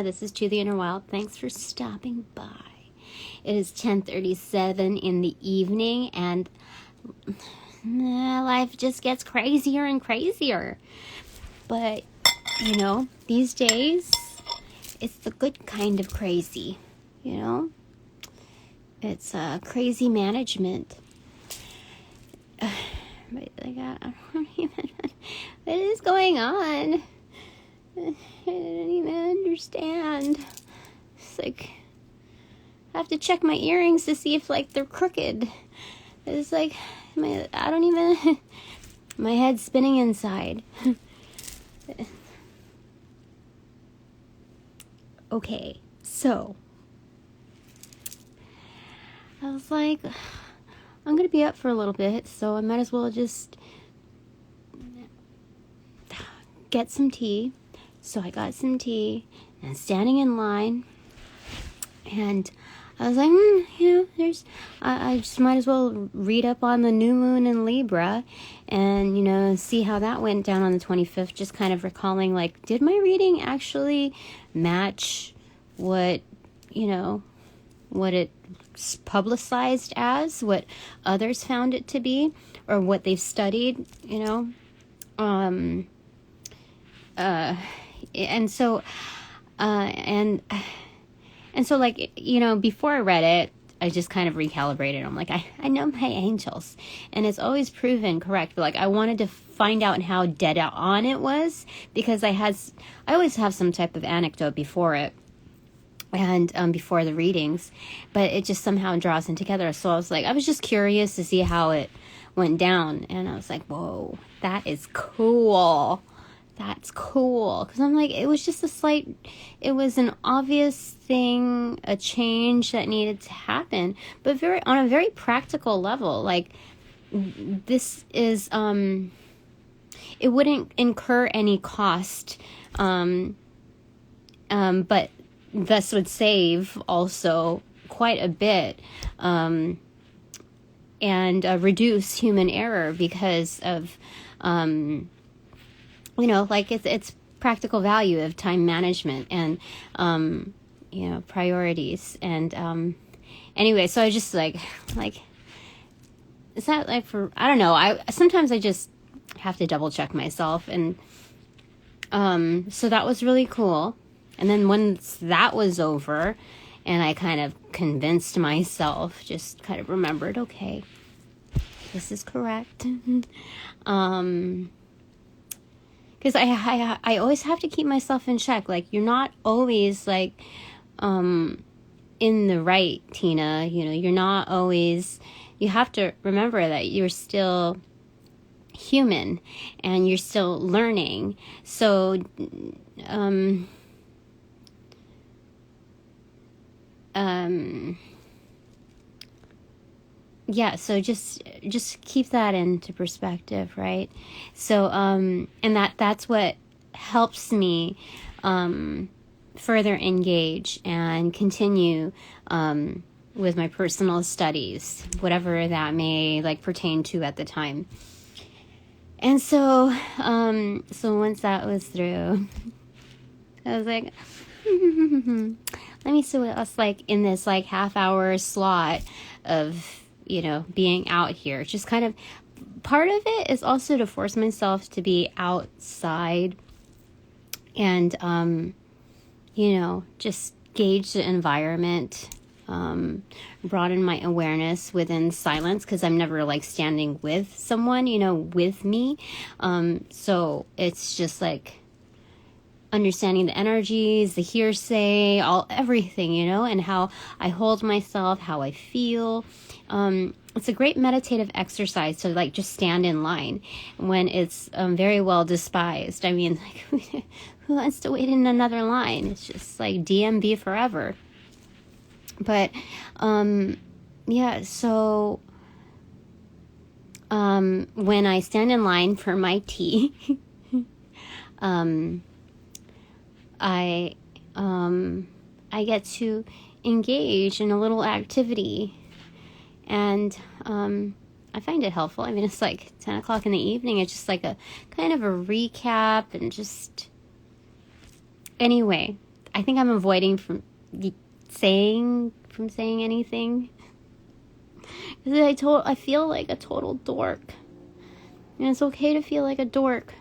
This is To the Inner Wild. Thanks for stopping by. It is 10:37 in the evening, and life just gets crazier and crazier. But, these days, it's the good kind of crazy, It's crazy management. But what is going on? I don't even understand. It's like I have to check my earrings to see if they're crooked. It's like my head's spinning inside. Okay, so I was like, I'm gonna be up for a little bit, so I might as well just get some tea. So I got some tea and standing in line, and I was like, I just might as well read up on the new moon in Libra and, see how that went down on the 25th, just kind of recalling, did my reading actually match what it's publicized as, what others found it to be, or what they've studied, and so before I read it, I just kind of recalibrated. I'm like, I know my angels, and it's always proven correct. But I wanted to find out how dead on it was, because I always have some type of anecdote before it, and before the readings, but it just somehow draws in together. So I was just curious to see how it went down, and I was like, whoa, that is cool. That's cool. Because I'm like, it was just it was an obvious thing, a change that needed to happen, but on a very practical level. This is, it wouldn't incur any cost, but thus would save also quite a bit, and reduce human error because of, it's practical value of time management and, priorities. And, anyway, so I just is that for, I don't know. Sometimes I just have to double check myself. And, so that was really cool. And then once that was over and I kind of convinced myself, just kind of remembered, okay, this is correct. Because I always have to keep myself in check. You're not always in the right, Tina. You're not always. You have to remember that you're still human and you're still learning. So, yeah, so just keep that into perspective, right? So, and that's what helps me further engage and continue with my personal studies, whatever that may pertain to at the time. And so, so once that was through, I was like, let me see what else in this half-hour slot of being out here. Just kind of part of it is also to force myself to be outside and, just gauge the environment, broaden my awareness within silence, because I'm never standing with someone, with me. So it's just understanding the energies, the hearsay, everything, and how I hold myself, how I feel. It's a great meditative exercise to just stand in line when it's very well despised. I mean, who wants to wait in another line? It's just DMB forever. But yeah, so when I stand in line for my tea, I get to engage in a little activity, and I find it helpful. I mean, it's 10 o'clock in the evening. It's just a kind of a recap, and just anyway, I think I'm avoiding from saying anything. I feel like a total dork. And it's okay to feel like a dork.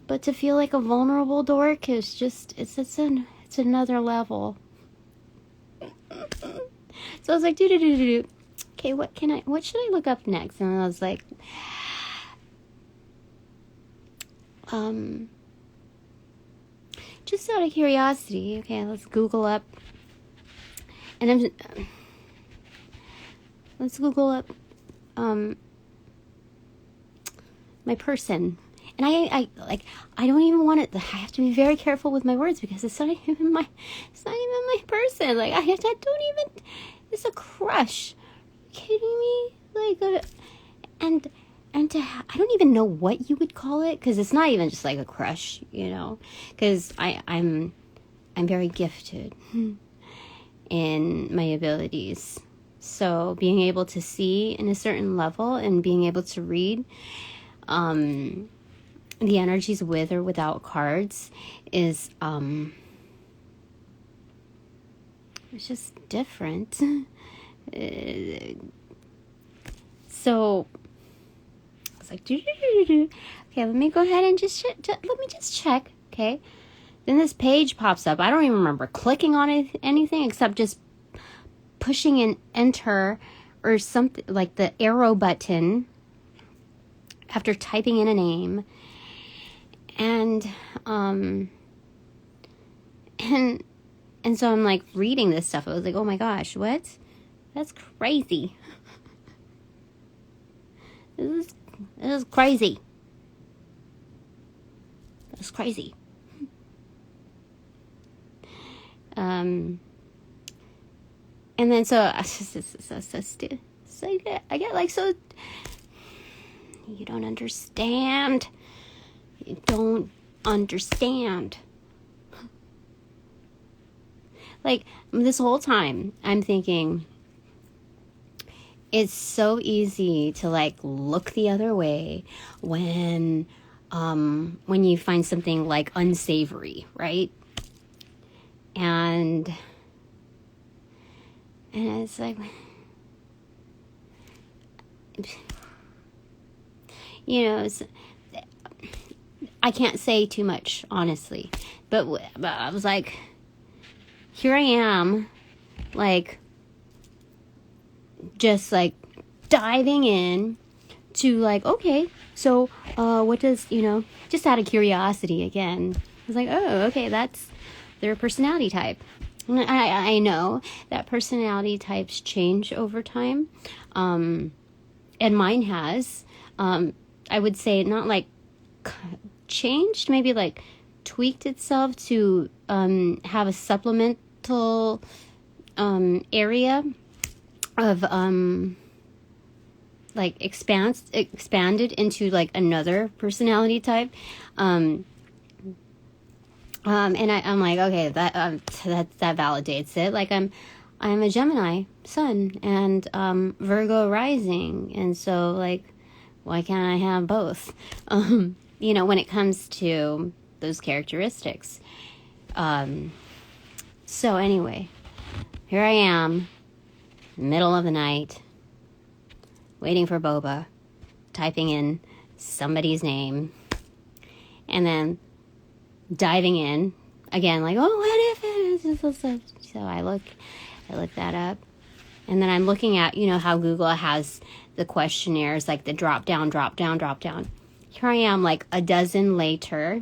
But to feel like a vulnerable dork is just, it's another level. So I was like, okay, what should I look up next? And I was like, just out of curiosity, okay, let's Google up. And let's Google up, my person. And I don't even want it. I have to be very careful with my words because it's not even my person. Like, I don't even, it's a crush. Are you kidding me? Like, I don't even know what you would call it, because it's not even just like a crush, you know, because I'm very gifted in my abilities. So being able to see in a certain level and being able to read, the energies with or without cards is, it's just different. So I was like, okay, let me go ahead and let me just check. Okay. Then this page pops up. I don't even remember clicking on anything except just pushing an enter or something, like the arrow button after typing in a name. And so I'm like reading this stuff. I was like, oh my gosh, what? That's crazy. This is crazy. That's crazy. And then so I get like, so you don't understand. You don't understand. Like, this whole time I'm thinking it's so easy to like look the other way when you find something like unsavory, right? And it's like, you know, I can't say too much, honestly, but I was like, here I am, like, just like diving in to like, okay, so what does, you know, just out of curiosity again, I was like, oh, okay, that's their personality type. And I know that personality types change over time, and mine has, I would say not like changed, maybe like tweaked itself to have a supplemental area of like expanded into like another personality type, and I'm like, okay, that validates it. Like, I'm a Gemini sun and Virgo rising, and so like, why can't I have both? You know, when it comes to those characteristics. So anyway, here I am, middle of the night, waiting for boba, typing in somebody's name, and then diving in again, like, oh, what if it is? So I look that up, and then I'm looking at, you know, how Google has the questionnaires, like the drop down. Here I am, like a dozen later,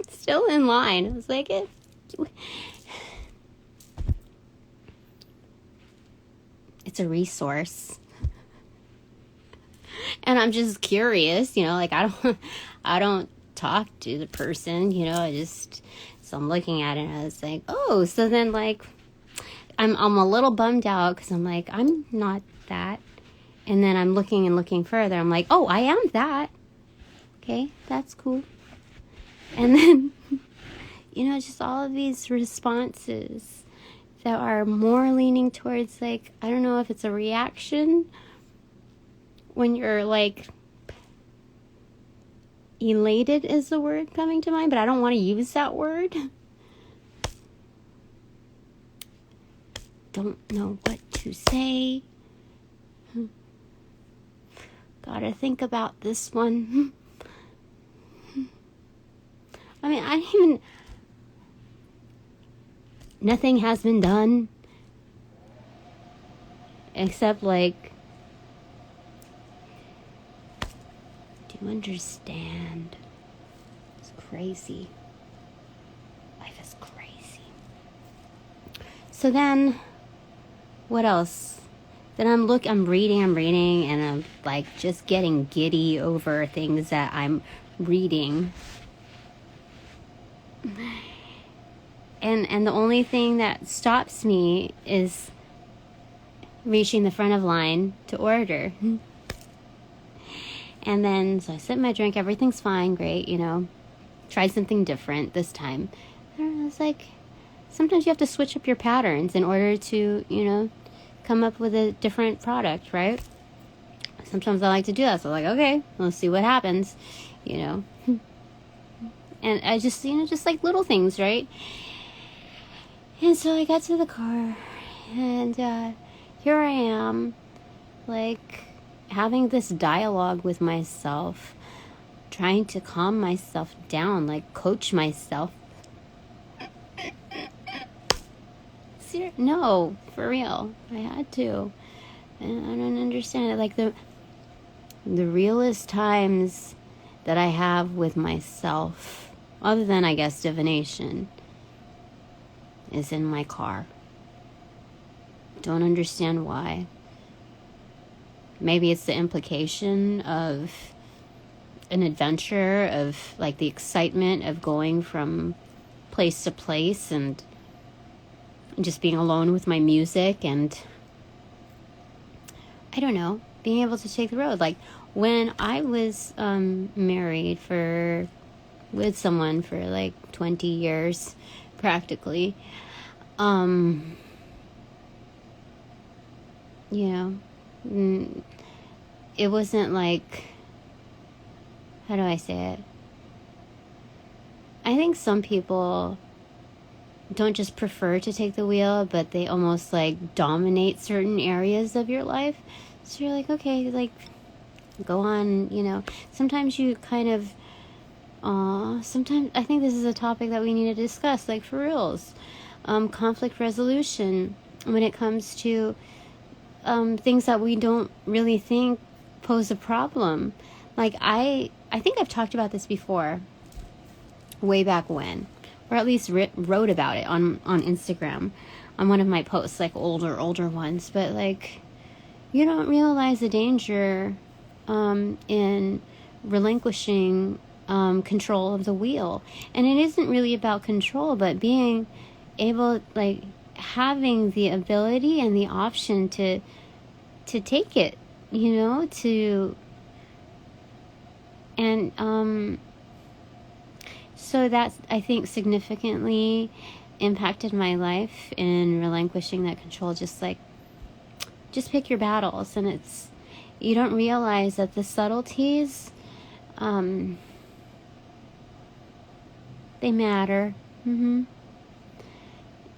still in line. I was like, it's a resource, and I'm just curious, you know, like I don't talk to the person, you know, so I'm looking at it and I was like, oh, so then like I'm a little bummed out because I'm like, I'm not that. And then I'm looking further. I'm like, oh, I am that. Okay, that's cool. And then, you know, just all of these responses that are more leaning towards like, I don't know if it's a reaction when you're like, elated is the word coming to mind, but I don't want to use that word. don't know what to say. Gotta think about this one. I mean, nothing has been done except like, do you understand? It's crazy. Life is crazy. So then, what else? Then I'm reading, and I'm like just getting giddy over things that I'm reading. And the only thing that stops me is reaching the front of line to order. And then, so I sip my drink, everything's fine, great, Tried something different this time. And I was like, sometimes you have to switch up your patterns in order to, come up with a different product, right? Sometimes I like to do that. So I'm like, okay, let's see what happens, And I just, just like little things, right? And so I got to the car, and here I am, like, having this dialogue with myself, trying to calm myself down, like, coach myself. No, for real. I had to. And I don't understand it. Like, the realest times that I have with myself, other than, I guess, divination, is in my car. Don't understand why. Maybe it's the implication of an adventure, of like the excitement of going from place to place and just being alone with my music, and I don't know, being able to take the road. Like when I was married with someone for like 20 years practically, it wasn't like, how do I say it? I think some people don't just prefer to take the wheel, but they almost like dominate certain areas of your life. So you're like, okay, like go on, Sometimes you kind of, sometimes I think this is a topic that we need to discuss, like for reals. Conflict resolution when it comes to things that we don't really think pose a problem. Like I think I've talked about this before, way back when, or at least wrote about it on Instagram, on one of my posts, like older ones. But like, you don't realize the danger in relinquishing control of the wheel. And it isn't really about control, but being able, like, having the ability and the option to take it, so that's, I think, significantly impacted my life in relinquishing that control. Just pick your battles, and you don't realize that the subtleties, they matter.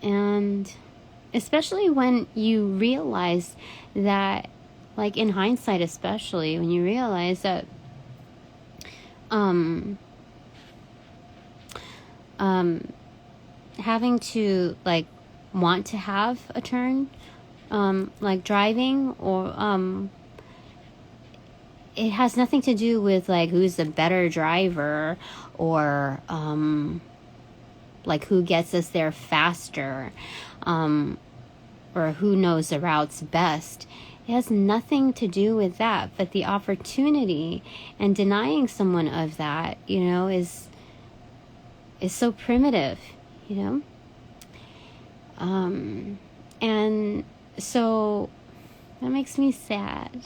And especially when you realize that, like in hindsight, especially when you realize that having to like want to have a turn, like driving, or it has nothing to do with like who's the better driver, or like who gets us there faster, or who knows the routes best. It has nothing to do with that, but the opportunity and denying someone of that, is so primitive, and so that makes me sad.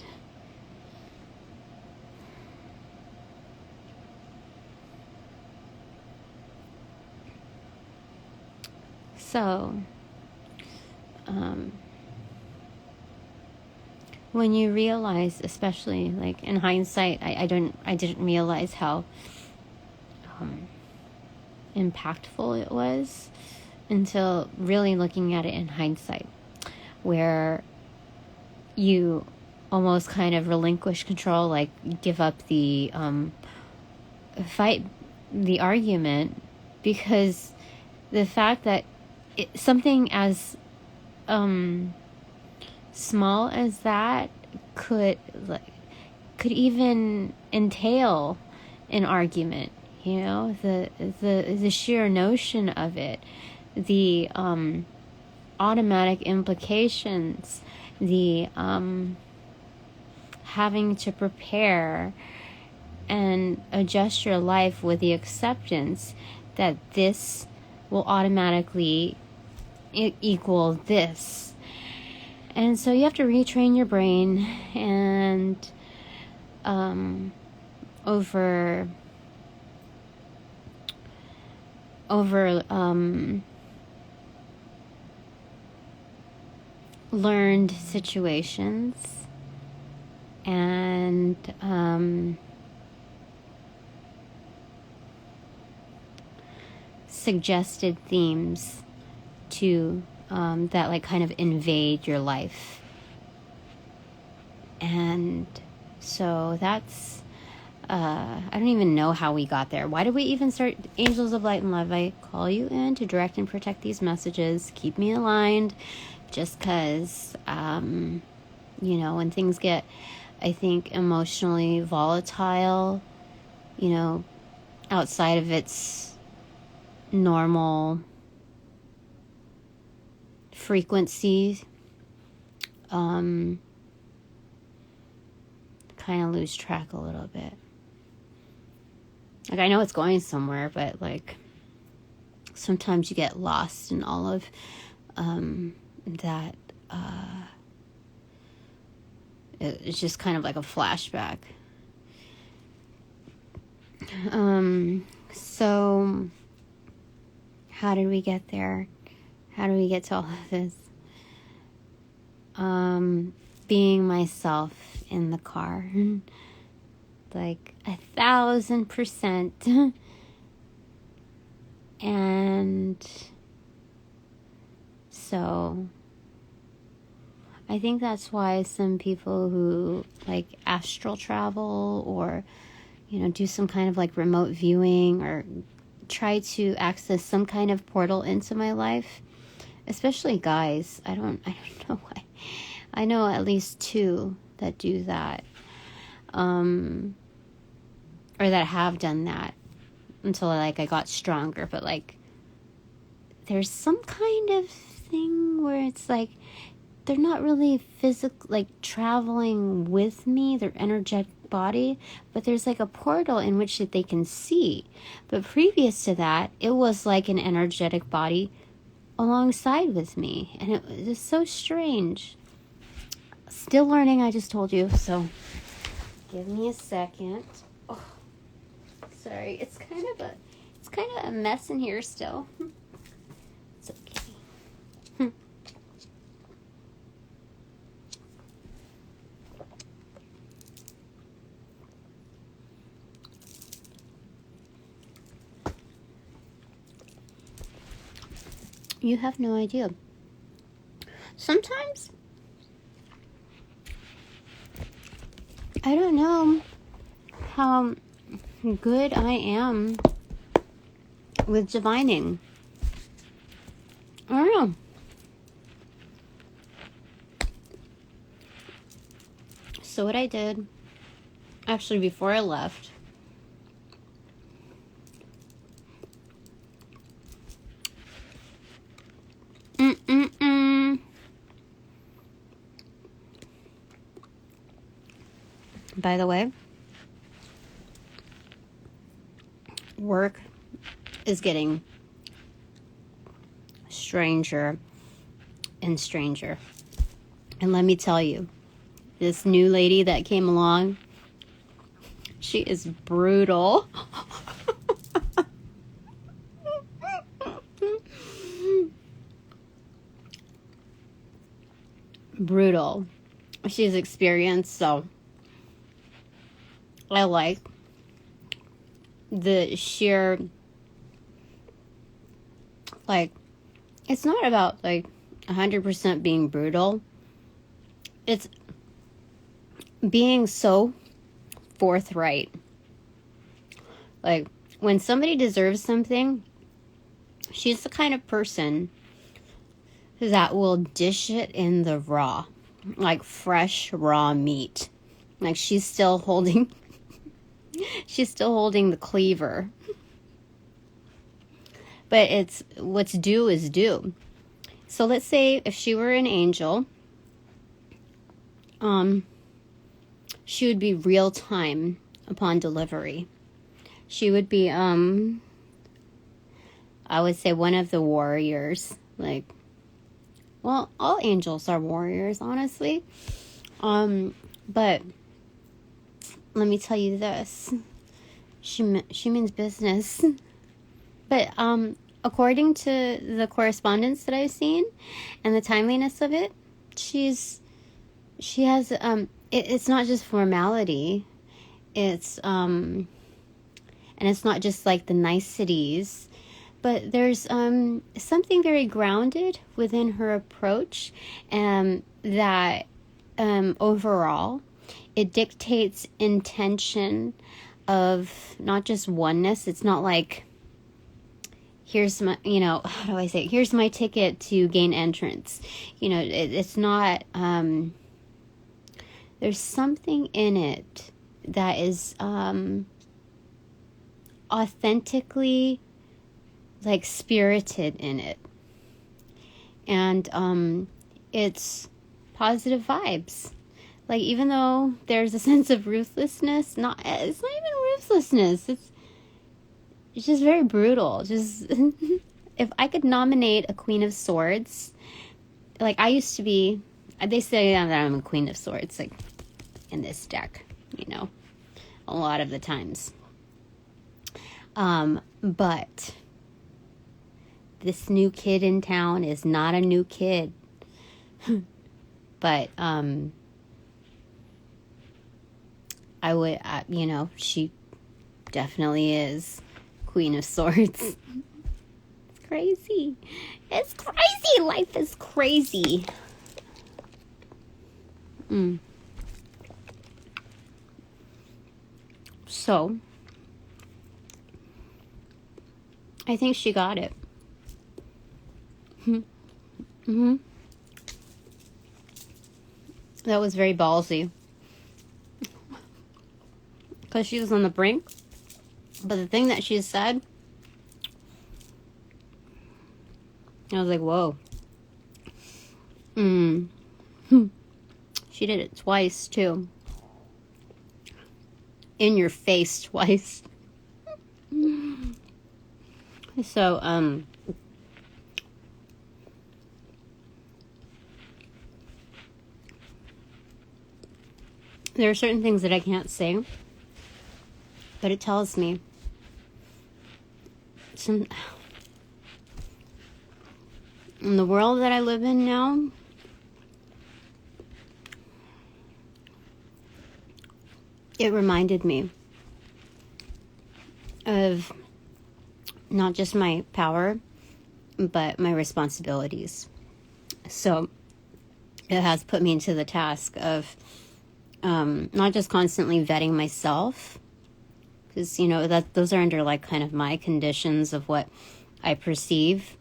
So, when you realize, especially like in hindsight, I didn't realize how impactful it was until really looking at it in hindsight. where you almost kind of relinquish control, like give up the fight, the argument, because the fact that something as small as that could even entail an argument, you know, the sheer notion of it, the automatic implications, the having to prepare and adjust your life with the acceptance that this will automatically equal this. And so you have to retrain your brain and over learned situations and suggested themes to that like kind of invade your life. And so that's I don't even know how we got there. Why did we even start Angels of Light and Love? I call you in to direct and protect these messages. Keep me aligned, just because you know, when things get, I think, emotionally volatile, you know, outside of its normal frequency, kind of lose track a little bit. Like, I know it's going somewhere, but like sometimes you get lost in all of that. It's just kind of like a flashback. So how did we get there? How do we get to all of this? Being myself in the car, like 1,000%. And so I think that's why some people who like astral travel or, you know, do some kind of like remote viewing or try to access some kind of portal into my life, especially guys. I don't know why. I know at least 2 that do that, or that have done that until like I got stronger. But like, there's some kind of thing where it's like they're not really physical, like traveling with me, their energetic body, but there's like a portal in which that they can see. But previous to that, it was like an energetic body alongside with me, and it was just so strange. Still learning, I just told you, so give me a second. Oh, sorry, it's kind of a mess in here still. It's okay. You have no idea. Sometimes I don't know how good I am with divining. I don't know. So what I did, actually before I left, by the way, work is getting stranger and stranger. And let me tell you, this new lady that came along, she is brutal. Brutal. She's experienced, so I like the sheer, like, it's not about, like, 100% being brutal. It's being so forthright. Like, when somebody deserves something, she's the kind of person that will dish it in the raw, like fresh raw meat. Like, she's still holding the cleaver. But it's what's due is due. So let's say if she were an angel, she would be real time upon delivery. She would be, I would say, one of the warriors. Like, well, all angels are warriors, honestly. But let me tell you this. She means business. But according to the correspondence that I've seen and the timeliness of it, she has it's not just formality. It's and it's not just like the niceties, but there's something very grounded within her approach, that overall it dictates intention of not just oneness. It's not like, here's my, how do I say it? Here's my ticket to gain entrance. It's not, there's something in it that is authentically, like, spirited in it. And it's positive vibes. Like, even though there's a sense of ruthlessness, it's not even ruthlessness. It's just very brutal. Just if I could nominate a Queen of Swords, like, I used to be, they say that I'm a Queen of Swords, like, in this deck, a lot of the times. But this new kid in town is not a new kid. But, I would, she definitely is Queen of Swords. It's crazy. It's crazy. Life is crazy. So, I think she got it. That was very ballsy. Because she was on the brink. But the thing that she said, I was like, whoa. She did it twice, too. In your face twice. So, there are certain things that I can't say, but it tells me in the world that I live in now, it reminded me of not just my power, but my responsibilities. So it has put me into the task of not just constantly vetting myself, because, that those are under, like, kind of my conditions of what I perceive,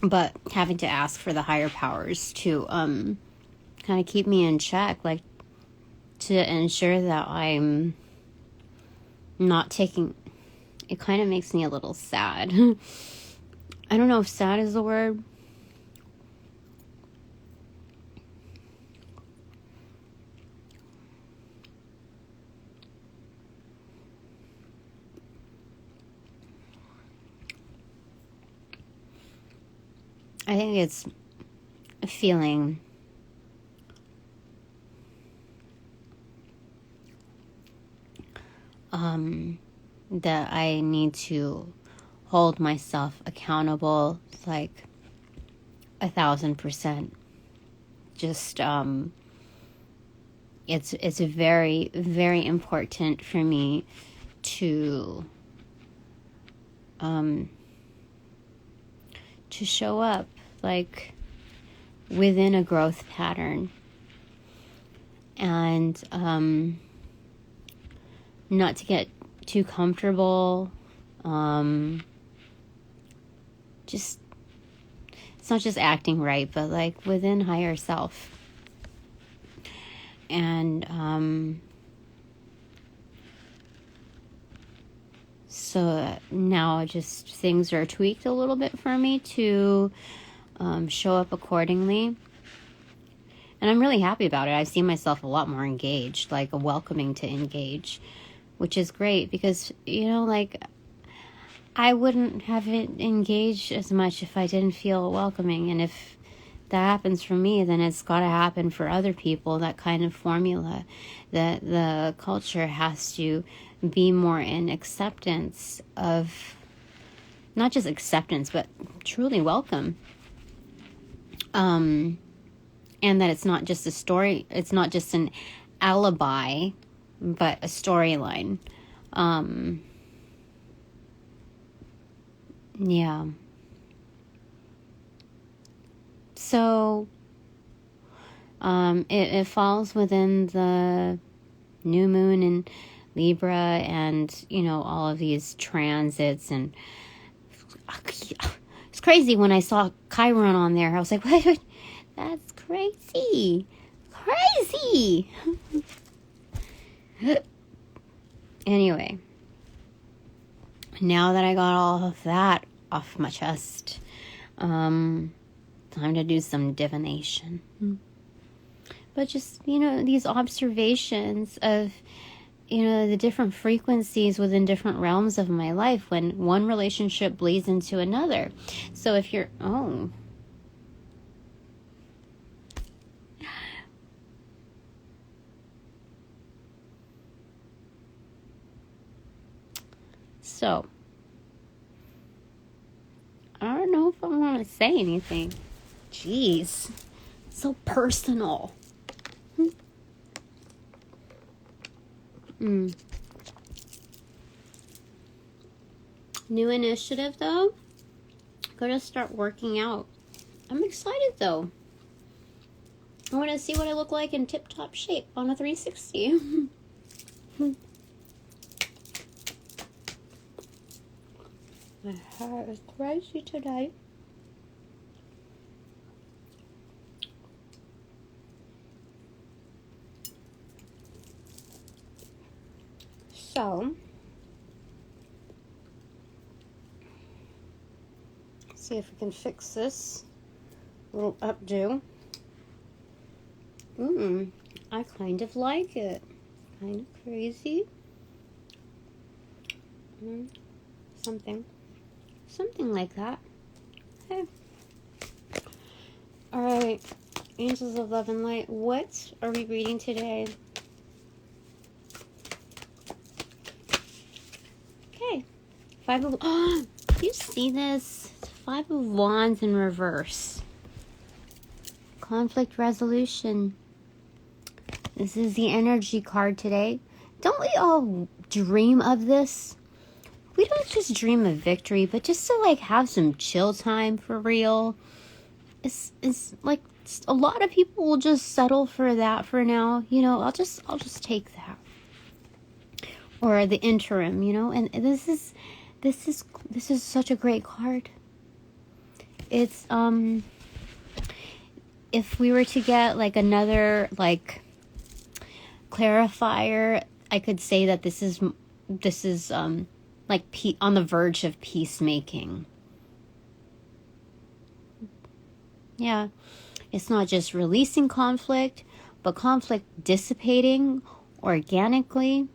but having to ask for the higher powers to kind of keep me in check, like, to ensure that I'm not taking, it kind of makes me a little sad. I don't know if sad is the word. I think it's a feeling that I need to hold myself accountable, like, 1,000%. Just it's very, very important for me to show up, like within a growth pattern, and not to get too comfortable. Just, it's not just acting right, but like within higher self. And so now just things are tweaked a little bit for me to show up accordingly. And I'm really happy about it. I've seen myself a lot more engaged, like welcoming to engage, which is great because, you know, like I wouldn't have it engaged as much if I didn't feel welcoming. And if that happens for me, then it's got to happen for other people. That kind of formula, that the culture has to be more in acceptance of, not just acceptance, but truly welcome. And that it's not just a story, it's not just an alibi, but a storyline. Yeah. So, it falls within the new moon in Libra and, you know, all of these transits. And it's crazy when I saw Chiron on there. I was like, what? That's crazy. Crazy. Anyway, now that I got all of that off my chest, time to do some divination. But just, you know, these observations of, you know, the different frequencies within different realms of my life when one relationship bleeds into another. So if you're, So, I don't know if I want to say anything. Jeez, so personal. New initiative, though. Gotta start working out. I'm excited, though. I want to see what I look like in tip-top shape on a 360. My hair is crazy today. So, see if we can fix this little updo. I kind of like it. Kind of crazy. Something like that. Okay. Alright, Angels of Love and Light, what are we reading today? Okay. Do you see this? 5 of Wands in reverse. Conflict resolution. This is the energy card today. Don't we all dream of this? We don't just dream of victory, but just to like have some chill time for real. It's like a lot of people will just settle for that for now. You know, I'll just take that. Or the interim, you know, and this is such a great card. It's if we were to get like another like clarifier, I could say that this is like on the verge of peacemaking. Yeah, it's not just releasing conflict, but conflict dissipating organically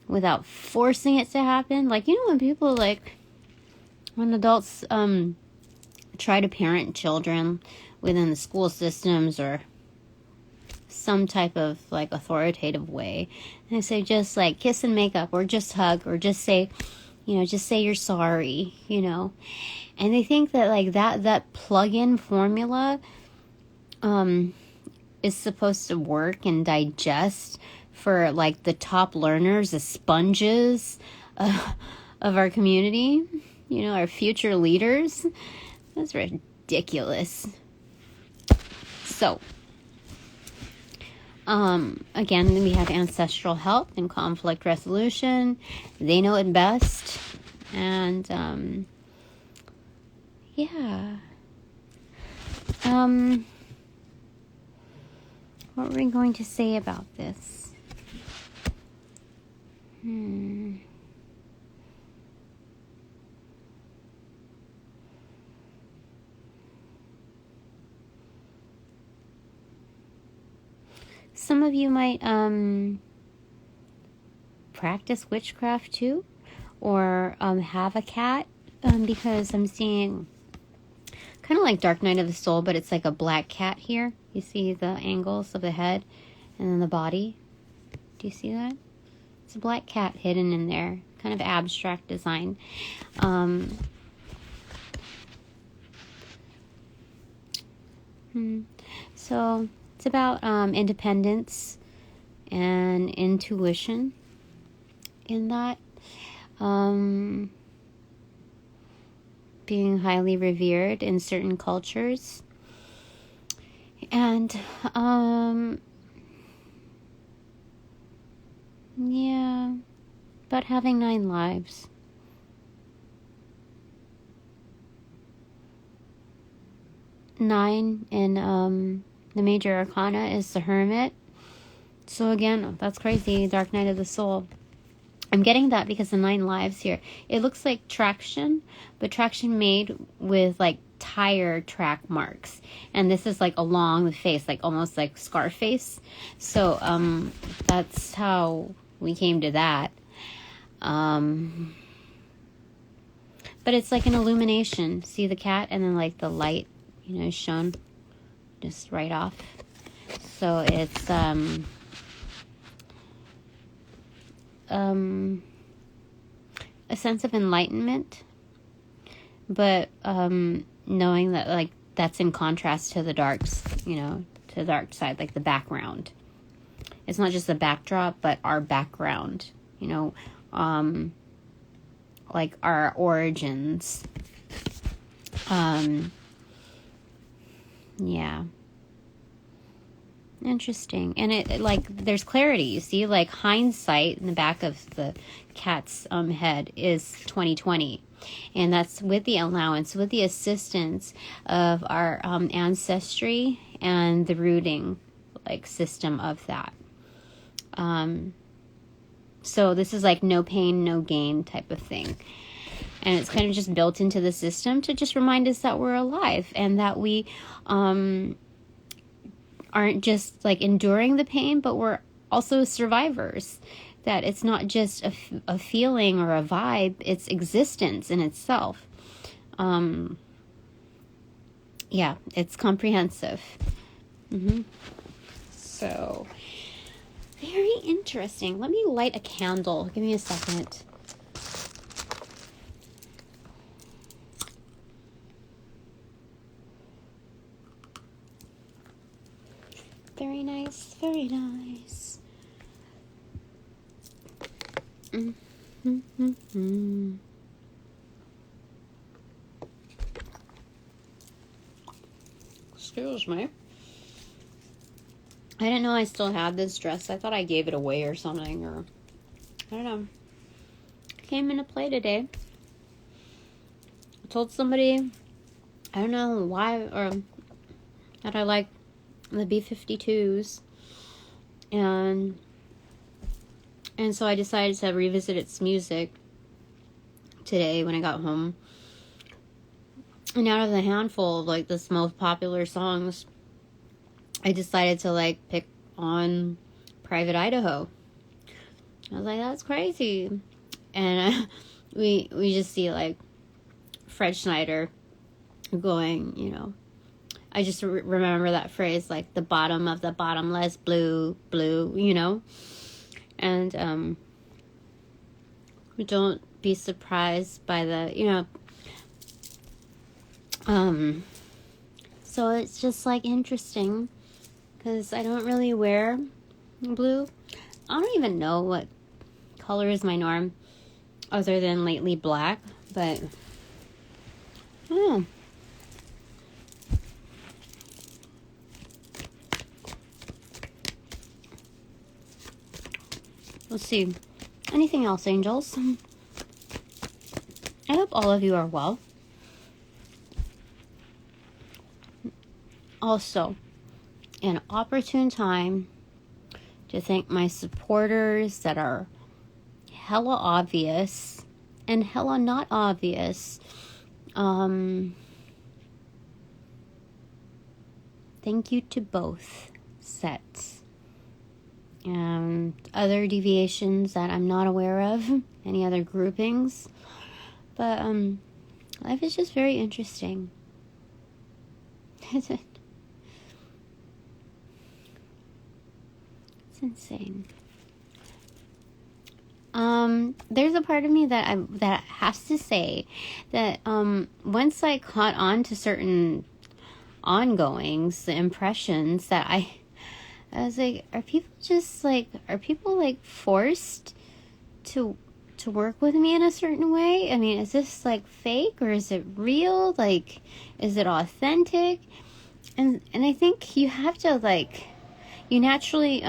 without forcing it to happen. Like, you know, when people when adults try to parent children within the school systems or some type of like authoritative way, and they say just like kiss and make up, or just hug, or just say, you know, just say you're sorry, you know, and they think that like that plug-in formula is supposed to work and digest for like the top learners, the sponges of our community, you know, our future leaders. That's ridiculous. So, again, we have ancestral help and conflict resolution. They know it best. And, yeah. What were we going to say about this? Some of you might practice witchcraft too, or have a cat, because I'm seeing kind of like Dark Night of the Soul, but it's like a black cat here. You see the angles of the head and then the body. Do you see that? It's a black cat hidden in there, kind of abstract design. So it's about independence and intuition in that. Being highly revered in certain cultures. And, yeah, about having 9 lives. Nine in the major arcana is the Hermit. So again, that's crazy. Dark Night of the Soul. I'm getting that because the 9 lives here. It looks like traction, but traction made with like tire track marks. And this is like along the face, like almost like Scarface. So that's how we came to that. But it's like an illumination. See the cat and then like the light, you know, shown just right off. So it's a sense of enlightenment, but knowing that like that's in contrast to the darks, you know, to the dark side, like the background. It's not just the backdrop, but our background, you know, like our origins. Yeah. Interesting. And it like there's clarity, you see, like hindsight in the back of the cat's head is 2020, and that's with the allowance, with the assistance of our ancestry and the rooting like system of that. So this is like no pain, no gain type of thing. And it's kind of just built into the system to just remind us that we're alive and that we aren't just like enduring the pain, but we're also survivors. That it's not just a feeling or a vibe, it's existence in itself. Yeah, it's comprehensive. So, very interesting. Let me light a candle. Give me a second. Very nice, very nice. Excuse me. I didn't know I still had this dress. I thought I gave it away or something, or I don't know. It came into play today. I told somebody, I don't know why, or that I like the B-52s, and so I decided to revisit its music today when I got home. And out of the handful of like the most popular songs, I decided to like pick on Private Idaho. I was like, that's crazy. And we just see like Fred Schneider going, you know, I just remember that phrase, like the bottom of the bottomless, blue, you know. And don't be surprised by the, you know. So it's just like interesting because I don't really wear blue. I don't even know what color is my norm other than lately black, but I don't know. let's see. Anything else, angels? I hope all of you are well. Also, an opportune time to thank my supporters that are hella obvious and hella not obvious. Thank you to both sets. Other deviations that I'm not aware of, any other groupings. But life is just very interesting. It's insane. There's a part of me that has to say that once I caught on to certain ongoings, the impressions that I was like, are people forced to work with me in a certain way? I mean, is this like fake or is it real? Like, is it authentic? And I think you have to you naturally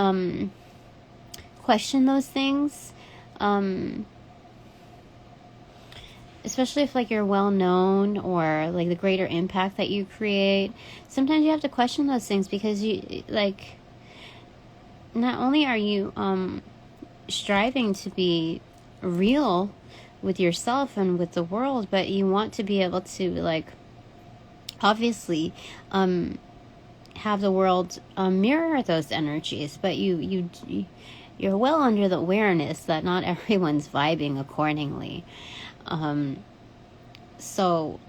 question those things, especially if you're well known or the greater impact that you create. Sometimes you have to question those things because you not only are you striving to be real with yourself and with the world, but you want to be able to obviously have the world mirror those energies, but you're well under the awareness that not everyone's vibing accordingly. So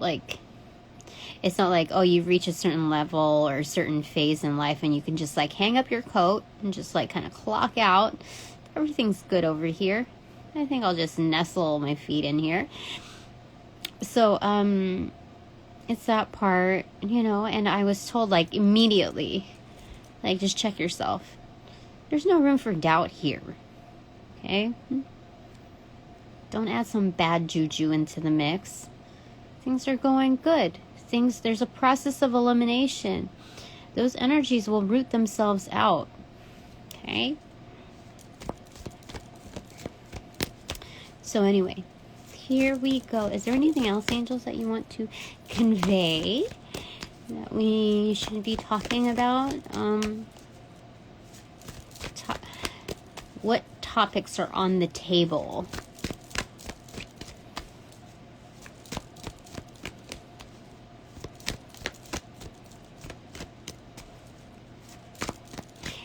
it's not you've reached a certain level or a certain phase in life and you can just hang up your coat and just kind of clock out. Everything's good over here. I think I'll just nestle my feet in here. So, it's that part, and I was told immediately, just check yourself. There's no room for doubt here. Okay? Don't add some bad juju into the mix. Things are going good. There's a process of elimination. Those energies will root themselves out. Okay? So anyway, here we go. Is there anything else, angels, that you want to convey that we should be talking about? What topics are on the table?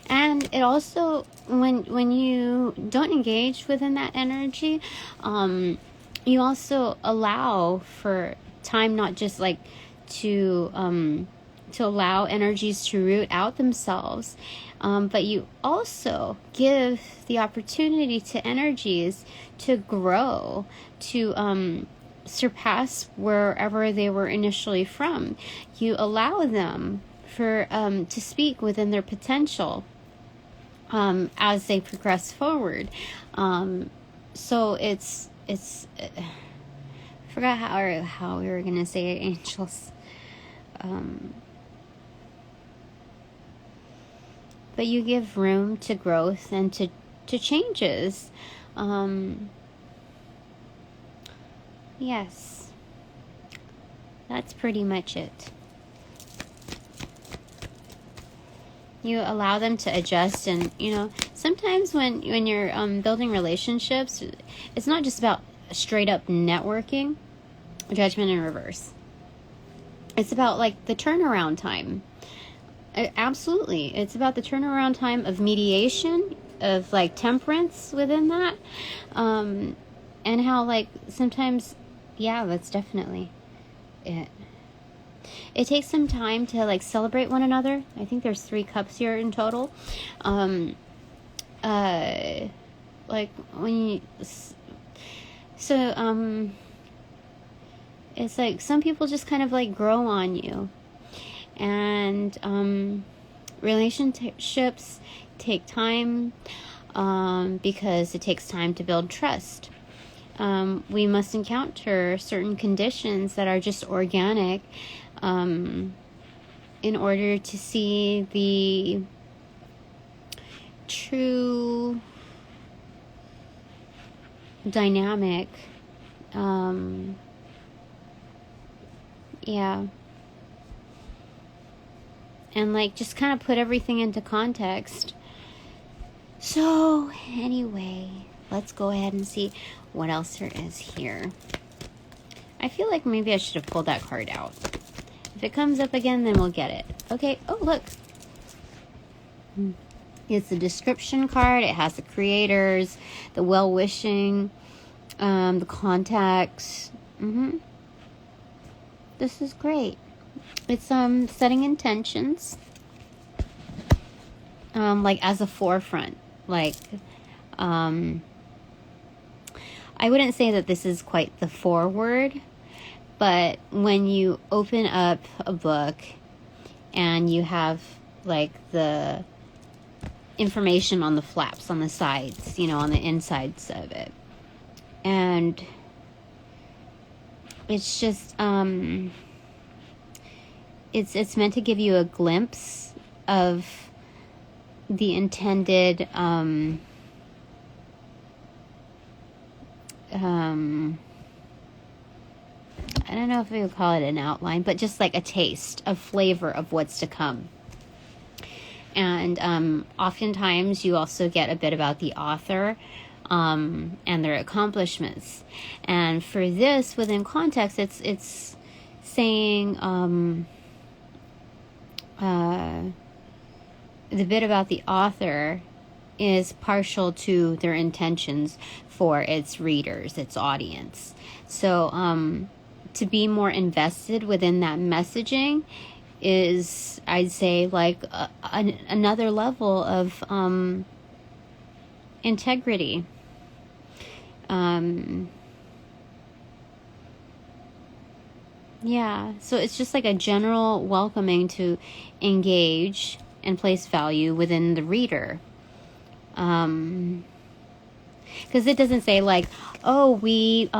And it also, when you don't engage within that energy, you also allow for time, not just to allow energies to root out themselves, but you also give the opportunity to energies to grow, to surpass wherever they were initially from. You allow them to speak within their potential as they progress forward. So it's I forgot how we were gonna say it, angels. But you give room to growth and to changes. Yes, that's pretty much it. You allow them to adjust, and sometimes when you're building relationships, it's not just about straight up networking, judgment in reverse. It's about the turnaround time. Absolutely, it's about the turnaround time of mediation, of temperance within that, and how sometimes, yeah, that's definitely it. It takes some time to celebrate one another. I think there's 3 cups here in total. When you, so it's some people just kind of grow on you, and relationships take time, because it takes time to build trust. We must encounter certain conditions that are just organic, in order to see the true dynamic. Yeah. And like just kind of put everything into context. So anyway, let's go ahead and see what else there is here. I feel like maybe I should have pulled that card out. If it comes up again, then we'll get it. Okay. Oh, look. It's the description card. It has the creators, the well-wishing, the contacts. This is great. It's setting intentions, like as a forefront. Like, I wouldn't say that this is quite the foreword, but when you open up a book and you have like the information on the flaps, on the sides, you know, on the insides of it, and it's just it's meant to give you a glimpse of the intended I don't know if we would call it an outline, but just like a taste, a flavor of what's to come. And oftentimes you also get a bit about the author and their accomplishments. And for this, within context, it's saying the bit about the author is partial to their intentions for its readers, its audience. So to be more invested within that messaging is, I'd say, like another level of integrity. Yeah, so it's just like a general welcoming to engage and place value within the reader. Because it doesn't say like, oh, it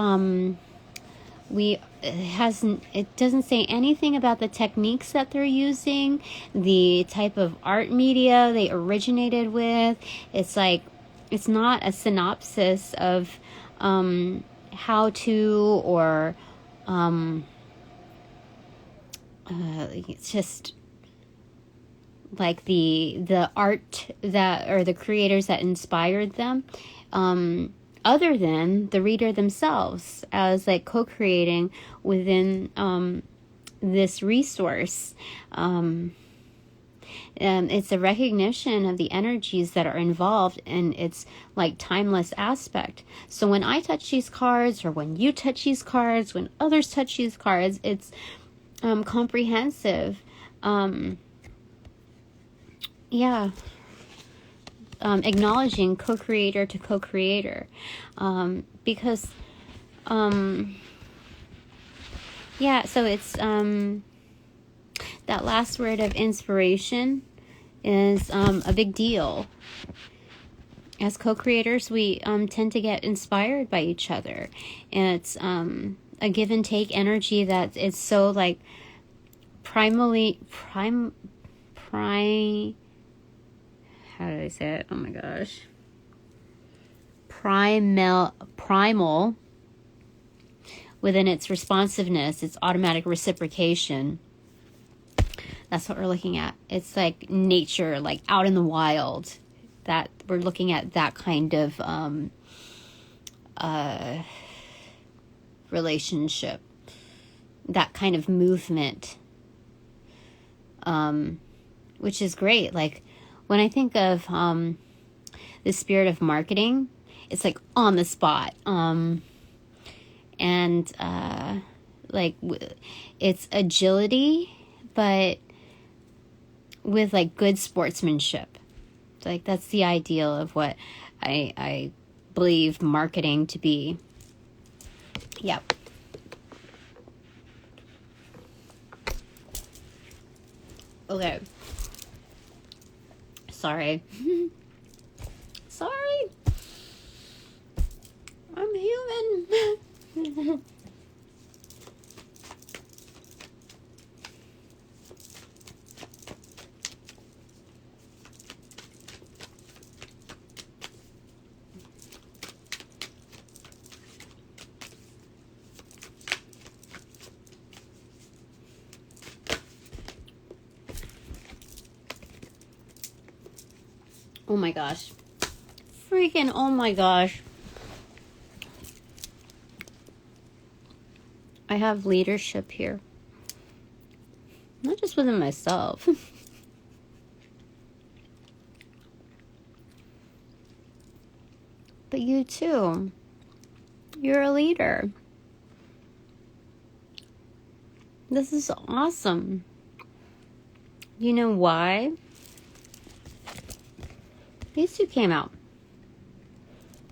doesn't say anything about the techniques that they're using, the type of art media they originated with. It's like, it's not a synopsis of how to, or it's just like the art that, or the creators that inspired them, other than the reader themselves, as like co-creating within this resource. And it's a recognition of the energies that are involved in its like timeless aspect. So when I touch these cards, or when you touch these cards, when others touch these cards, it's comprehensive. Acknowledging co-creator to co-creator, because so it's that last word of inspiration is a big deal. As co-creators, we tend to get inspired by each other, and it's a give and take energy that is so like primally how did I say it? Oh my gosh. Primal within its responsiveness, its automatic reciprocation. That's what we're looking at. It's like nature, like out in the wild. That we're looking at that kind of relationship, that kind of movement, which is great. Like when I think of the spirit of marketing, it's like on the spot, and like it's agility, but with like good sportsmanship. Like that's the ideal of what I believe marketing to be. Yep. Okay. Sorry. Sorry. I'm human. Oh my gosh. Freaking, oh my gosh. I have leadership here. Not just within myself. But you too. You're a leader. This is awesome. You know why? These two came out.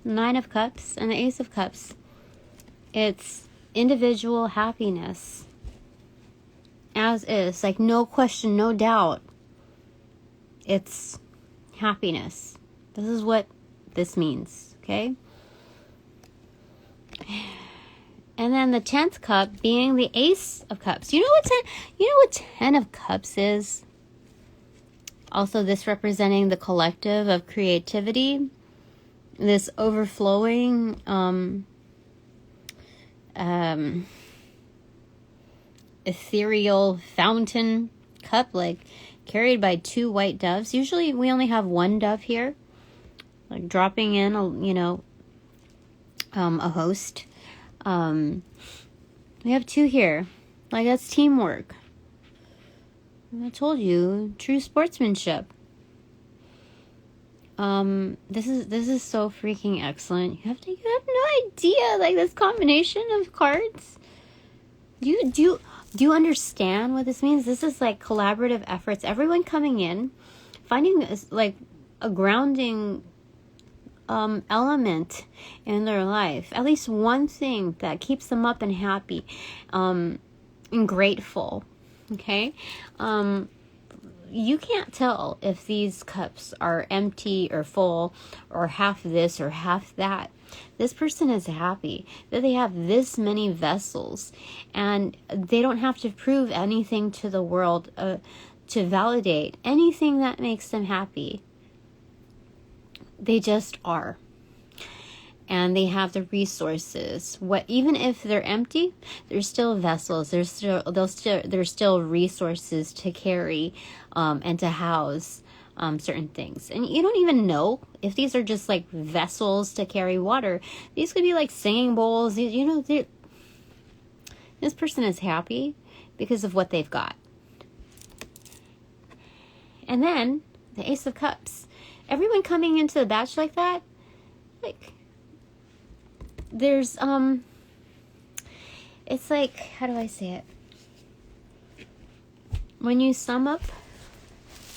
9 of Cups and the Ace of Cups. It's individual happiness. As is. Like, no question, no doubt. It's happiness. This is what this means. Okay? And then the 10th cup being the Ace of Cups. You know what 10 of Cups is? Also, this representing the collective of creativity. This overflowing ethereal fountain cup, like carried by 2 white doves. Usually we only have 1 dove here, like dropping in a host. We have 2 here, like that's teamwork. I told you, true sportsmanship. This is so freaking excellent. You have no idea, like, this combination of cards. Do you understand what this means? This is like collaborative efforts. Everyone coming in, finding this, like, a grounding element in their life. At least one thing that keeps them up and happy, and grateful. Okay? You can't tell if these cups are empty or full or half this or half that. This person is happy that they have this many vessels, and they don't have to prove anything to the world to validate anything that makes them happy. They just are. And they have the resources. Even if they're empty, they're still vessels. There's still resources to carry and to house certain things. And you don't even know if these are just like vessels to carry water. These could be like singing bowls. This person is happy because of what they've got. And then the Ace of Cups. Everyone coming into the batch like that, like, there's it's like, how do I say it? When you sum up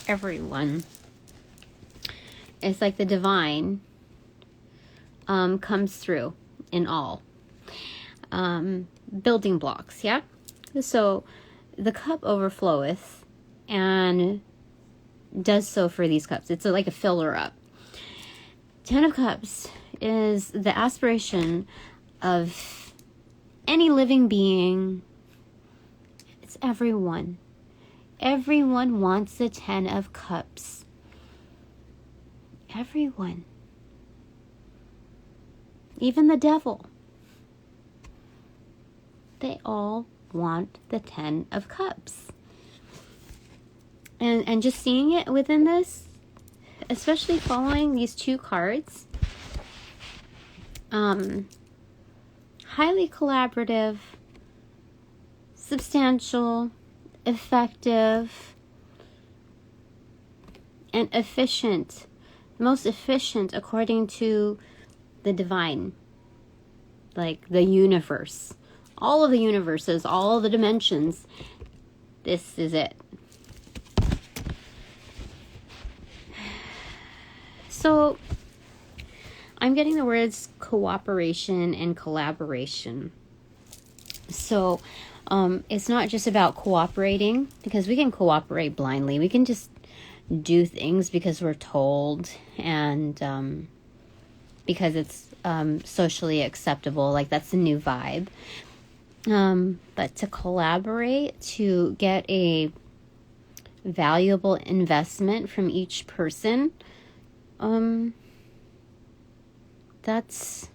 everyone, it's like the divine comes through in all building blocks. Yeah. So the cup overfloweth and does so for these cups. It's like a filler up. 10 of Cups is the aspiration of any living being. It's everyone. Everyone wants the 10 of Cups. Everyone. Even the devil. They all want the 10 of Cups. And just seeing it within this, especially following these 2 cards, highly collaborative, substantial, effective, and efficient. Most efficient according to the divine, like the universe. All of the universes, all of the dimensions. This is it. So, I'm getting the words cooperation and collaboration. So, it's not just about cooperating, because we can cooperate blindly. We can just do things because we're told, and because it's socially acceptable. Like, that's the new vibe. But to collaborate, to get a valuable investment from each person, there's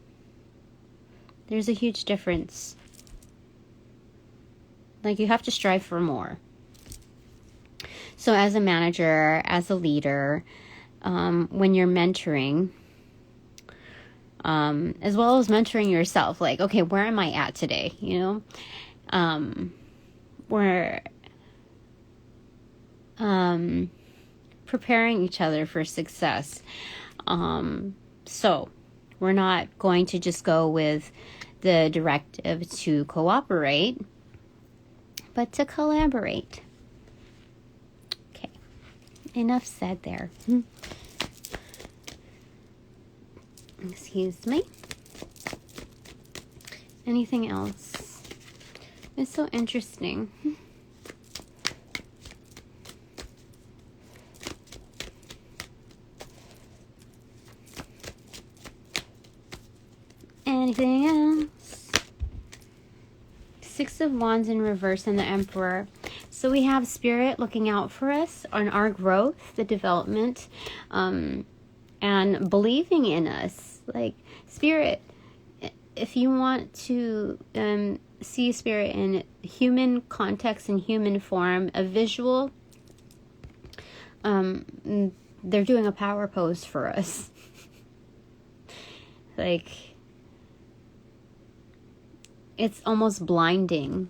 a huge difference. Like, you have to strive for more. So as a manager, as a leader, when you're mentoring, as well as mentoring yourself. Like, okay, where am I at today? You know, we're preparing each other for success. So we're not going to just go with the directive to cooperate, but to collaborate. Okay, enough said there. Excuse me. Anything else? It's so interesting. Anything else? Six of Wands in reverse and the Emperor. So we have Spirit looking out for us on our growth, the development, and believing in us. Like, Spirit, if you want to see Spirit in human context and human form, a visual, they're doing a power pose for us. Like, it's almost blinding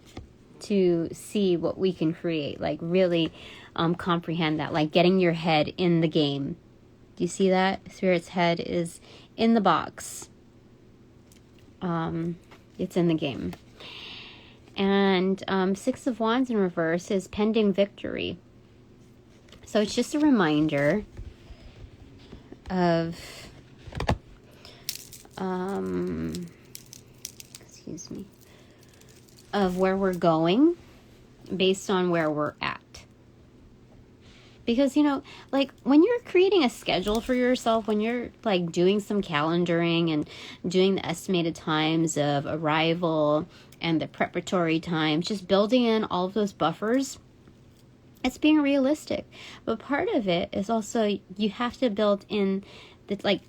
to see what we can create. Like, really comprehend that. Like, getting your head in the game. Do you see that? Spirit's head is in the box. It's in the game. And Six of Wands in reverse is pending victory. So it's just a reminder of excuse me, of where we're going based on where we're at. Because, you know, like, when you're creating a schedule for yourself, when you're, like, doing some calendaring and doing the estimated times of arrival and the preparatory times, just building in all of those buffers, it's being realistic. But part of it is also, you have to build in that, like,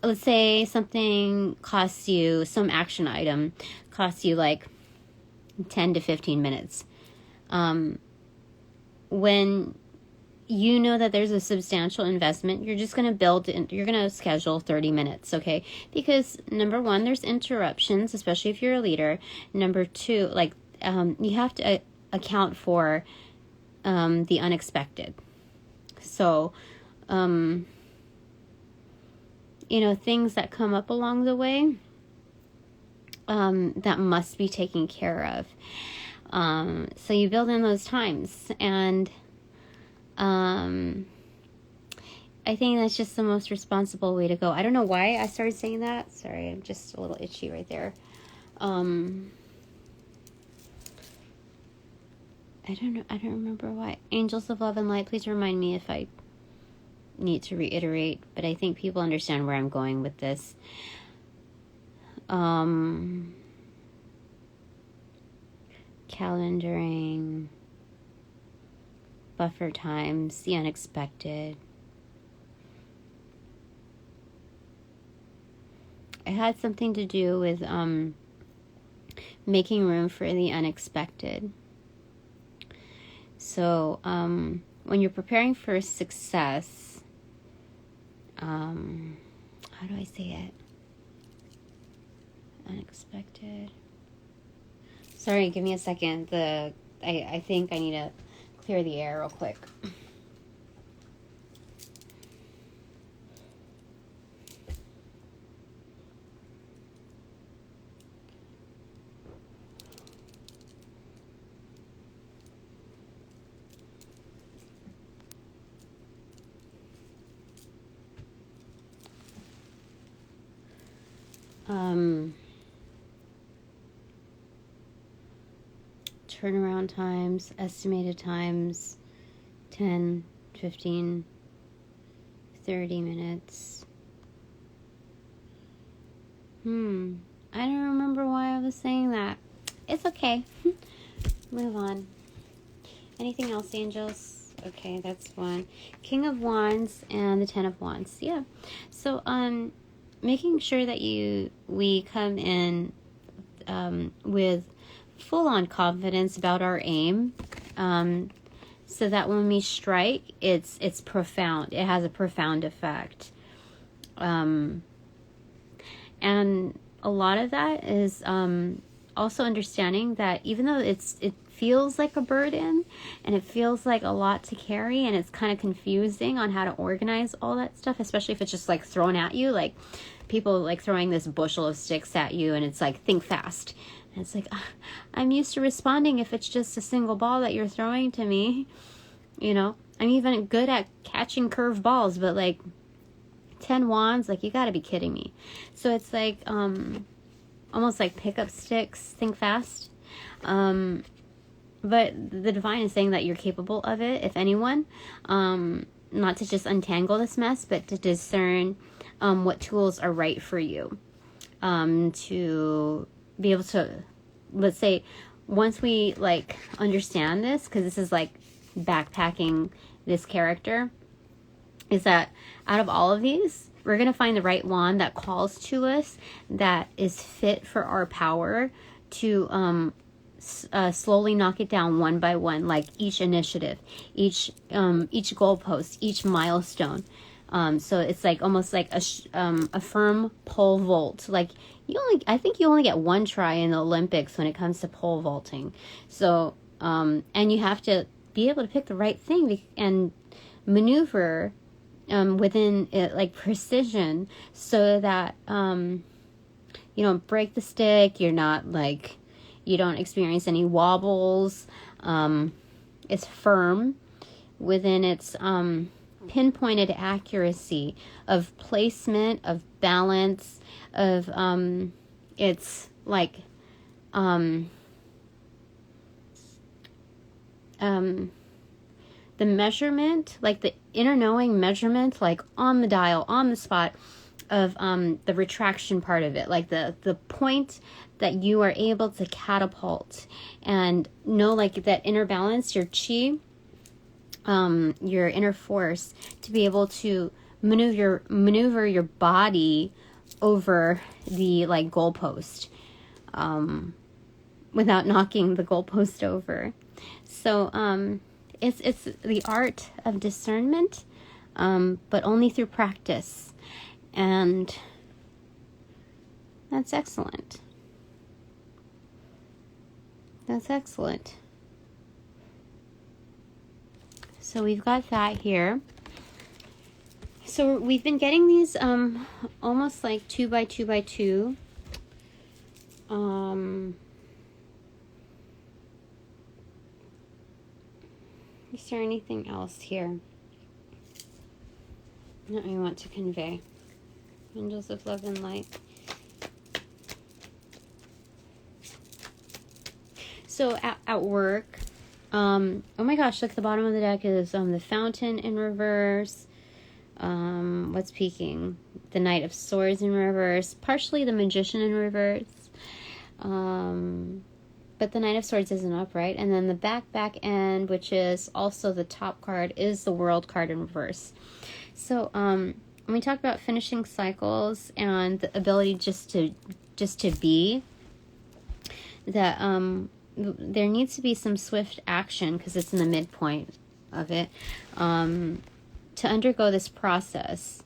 let's say something costs you, some action item costs you like 10 to 15 minutes. When you know that there's a substantial investment, you're just going to you're going to schedule 30 minutes, okay? Because number one, there's interruptions, especially if you're a leader. Number two, like, you have to account for the unexpected. So, you know, things that come up along the way, that must be taken care of. So you build in those times, and I think that's just the most responsible way to go. I don't know why I started saying that. Sorry, I'm just a little itchy right there. I don't know. I don't remember why. Angels of Love and Light, please remind me if I need to reiterate, but I think people understand where I'm going with this. Calendaring, buffer times, the unexpected. It had something to do with making room for the unexpected. So when you're preparing for success, how do I say it? Unexpected. Sorry, give me a second. I think I need to clear the air real quick. Turnaround times, estimated times, 10, 15, 30 minutes. I don't remember why I was saying that. It's okay. Move on. Anything else, angels? Okay, that's one. King of Wands and the Ten of Wands. Yeah. So, making sure that we come in with full-on confidence about our aim. so that when we strike, it's profound. It has a profound effect. And a lot of that is also understanding that even though it feels like a burden and it feels like a lot to carry, and it's kind of confusing on how to organize all that stuff, especially if it's just like thrown at you, like people like throwing this bushel of sticks at you, and it's like, think fast. And it's like, I'm used to responding if it's just a single ball that you're throwing to me. You know, I'm even good at catching curved balls, but like 10 wands, like, you gotta be kidding me. So it's like, almost like pick up sticks, think fast. But the divine is saying that you're capable of it, if anyone. Not to just untangle this mess, but to discern what tools are right for you. To be able to, let's say, once we like understand this, because this is like backpacking this character, is that out of all of these, we're going to find the right wand that calls to us, that is fit for our power to slowly knock it down one by one, like each initiative, each goalpost, each milestone. So it's like almost like a firm pole vault. Like I think you only get one try in the Olympics when it comes to pole vaulting. So and you have to be able to pick the right thing and maneuver within it, like precision, so that you don't break the stick. You're not like, you don't experience any wobbles. It's firm within its pinpointed accuracy of placement, of balance, of it's like the measurement, like the inner knowing measurement, like on the dial, on the spot of the retraction part of it, like the point that you are able to catapult and know, like that inner balance, your chi, your inner force, to be able to maneuver your body over the like goalpost without knocking the goalpost over. So it's the art of discernment, but only through practice, and that's excellent. That's excellent. So we've got that here. So we've been getting these almost like 2 by 2 by 2. Is there anything else here that we want to convey? Angels of love and light. So at work, oh my gosh, look, the bottom of the deck is the Fountain in reverse. What's peeking? The Knight of Swords in reverse. Partially the Magician in reverse. But the Knight of Swords isn't upright. And then the back end, which is also the top card, is the World card in reverse. So when we talk about finishing cycles and the ability just to be, that there needs to be some swift action, because it's in the midpoint of it, to undergo this process,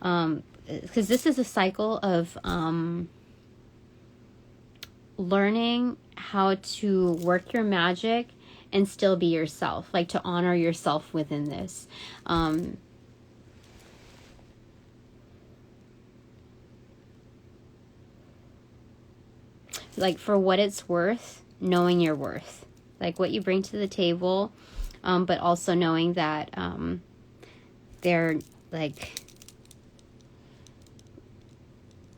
because this is a cycle of learning how to work your magic and still be yourself, like to honor yourself within this. Like, for what it's worth, knowing your worth, like what you bring to the table, but also knowing that they're like,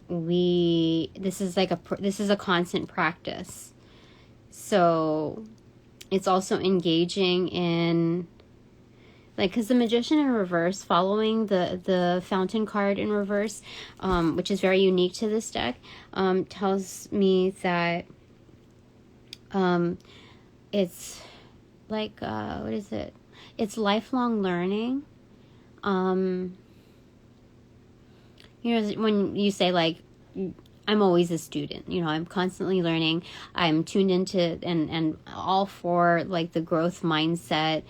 this is a constant practice. So it's also engaging in, like, because the Magician in reverse, following the Fountain card in reverse, which is very unique to this deck, tells me that it's like, what is it? It's lifelong learning. You know, when you say, like, I'm always a student. You know, I'm constantly learning. I'm tuned into and all for like the growth mindset.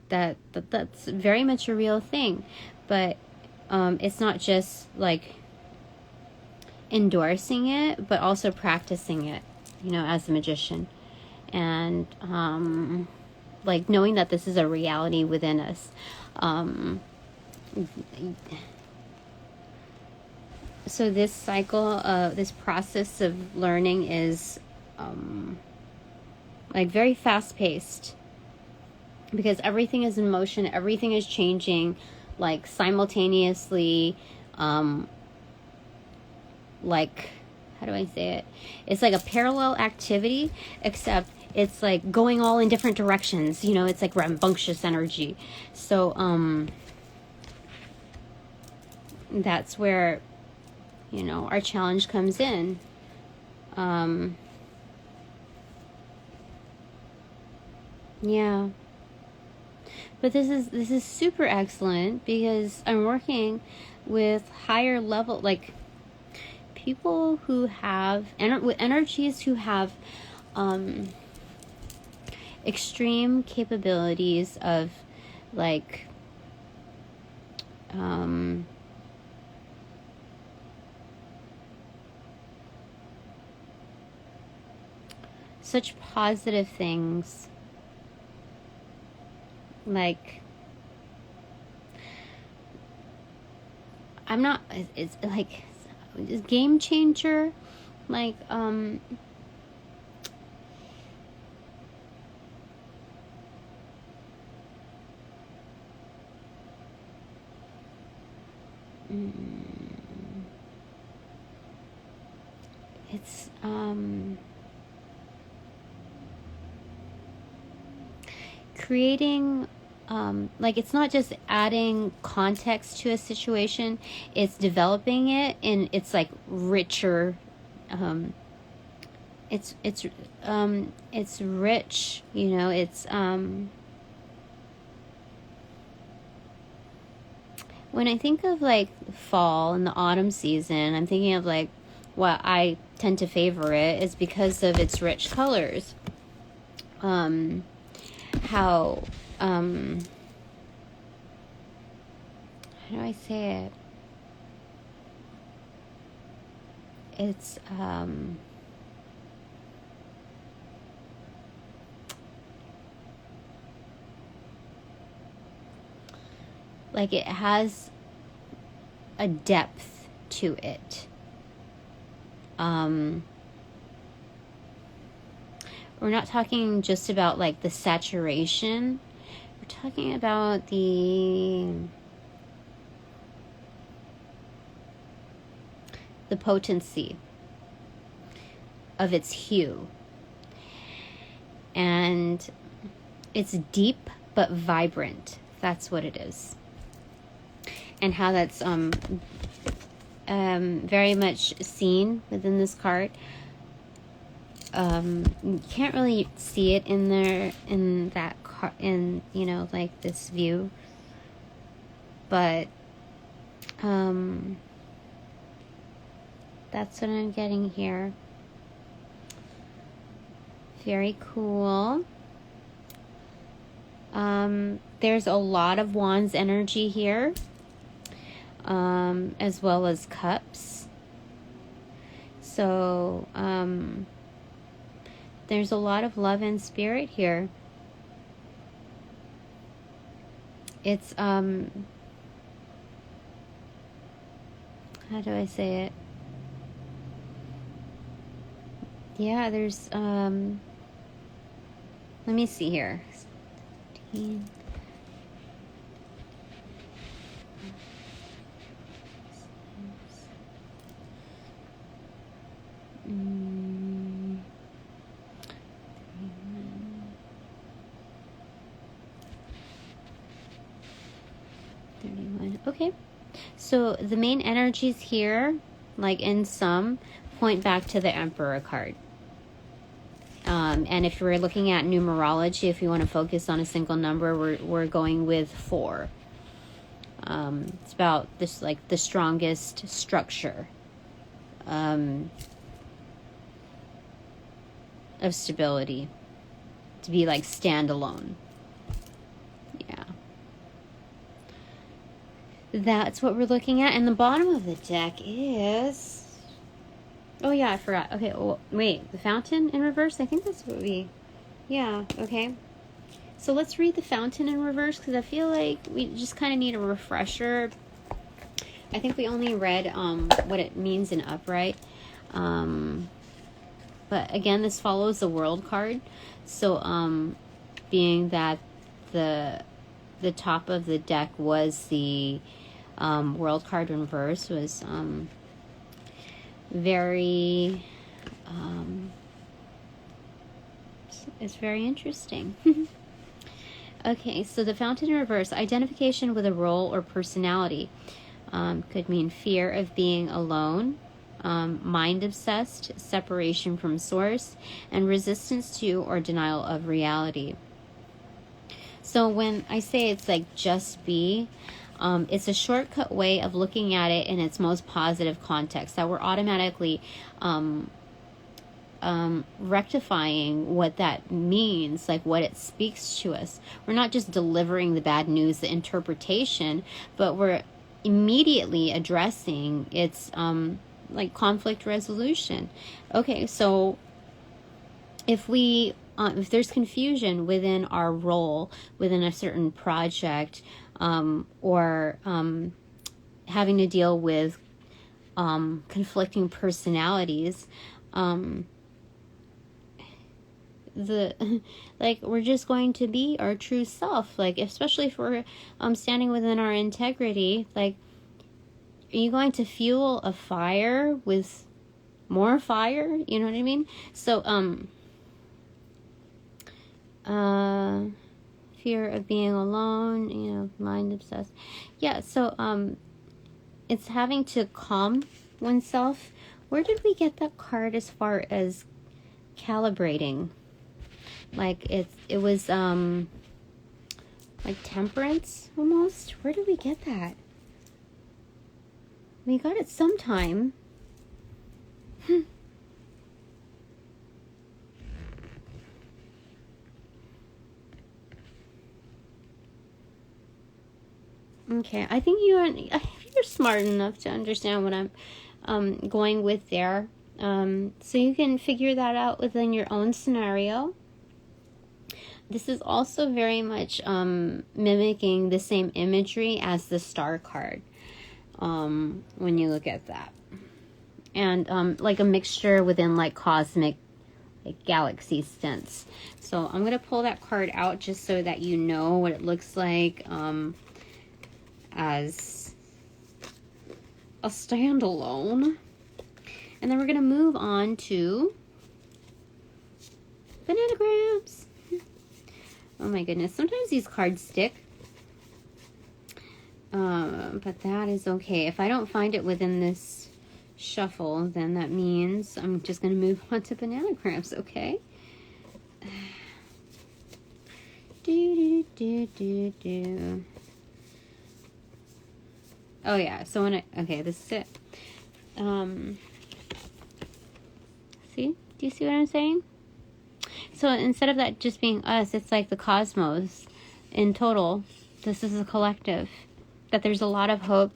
That's very much a real thing, but it's not just like endorsing it, but also practicing it, you know, as a magician, and like knowing that this is a reality within us. So this cycle, this process of learning is like very fast paced, because everything is in motion, everything is changing, like simultaneously. Like, how do I say it? It's like a parallel activity, except it's like going all in different directions. You know, it's like rambunctious energy. So that's where, you know, our challenge comes in. Yeah. But this is super excellent, because I'm working with higher level, like people who have with energies who have extreme capabilities of like such positive things, like I'm not, it's like it's game changer, like it's creating like it's not just adding context to a situation, it's developing it, and it's like richer. It's rich, you know. It's when I think of like fall and the autumn season, I'm thinking of like what I tend to favor it is because of its rich colors. How do I say it? It's like it has a depth to it. We're not talking just about like the saturation. We're talking about the potency of its hue. And it's deep but vibrant. That's what it is. And how that's very much seen within this card. You can't really see it in there, in that in, you know, like this view, but that's what I'm getting here. Very cool. There's a lot of wands energy here, as well as cups. So there's a lot of love and spirit here. It's how do I say it? Yeah, there's let me see here. 16. Okay, so the main energies here, like in sum, point back to the Emperor card. And if we're looking at numerology, if you want to focus on a single number, we're going with 4. It's about this, like, the strongest structure of stability, to be like standalone. Yeah, that's what we're looking at. And the bottom of the deck is, oh yeah, I forgot. Okay, well, wait, the fountain in reverse. I think that's what we, yeah, okay. So let's read the fountain in reverse, because I feel like we just kind of need a refresher. I think we only read what it means in upright. But again, this follows the world card. So being that the top of the deck was the world card in reverse, was very it's very interesting. Okay, so the fountain in reverse, identification with a role or personality, could mean fear of being alone, mind obsessed, separation from source, and resistance to or denial of reality. So when I say it's like just be, it's a shortcut way of looking at it in its most positive context, that we're automatically rectifying what that means, like what it speaks to us. We're not just delivering the bad news, the interpretation, but we're immediately addressing its like conflict resolution. Okay, so if we if there's confusion within our role, within a certain project, or having to deal with conflicting personalities, like, we're just going to be our true self. Like, especially if we're standing within our integrity, like, are you going to fuel a fire with more fire? You know what I mean? So fear of being alone, you know, mind obsessed. Yeah, so it's having to calm oneself. Where did we get that card as far as calibrating? Like, it was like temperance almost. Where did we get that? We got it sometime. Okay, I think you're smart enough to understand what I'm going with there. So you can figure that out within your own scenario. This is also very much mimicking the same imagery as the star card, when you look at that. And like a mixture within like cosmic, like galaxy sense. So I'm going to pull that card out just so that you know what it looks like as a standalone. And then we're going to move on to bananagrams. Oh my goodness, sometimes these cards stick. But that is okay. If I don't find it within this shuffle, then that means I'm just going to move on to bananagrams, okay? Oh yeah, so okay, this is it. See? Do you see what I'm saying? So instead of that just being us, it's like the cosmos in total. This is a collective. That there's a lot of hope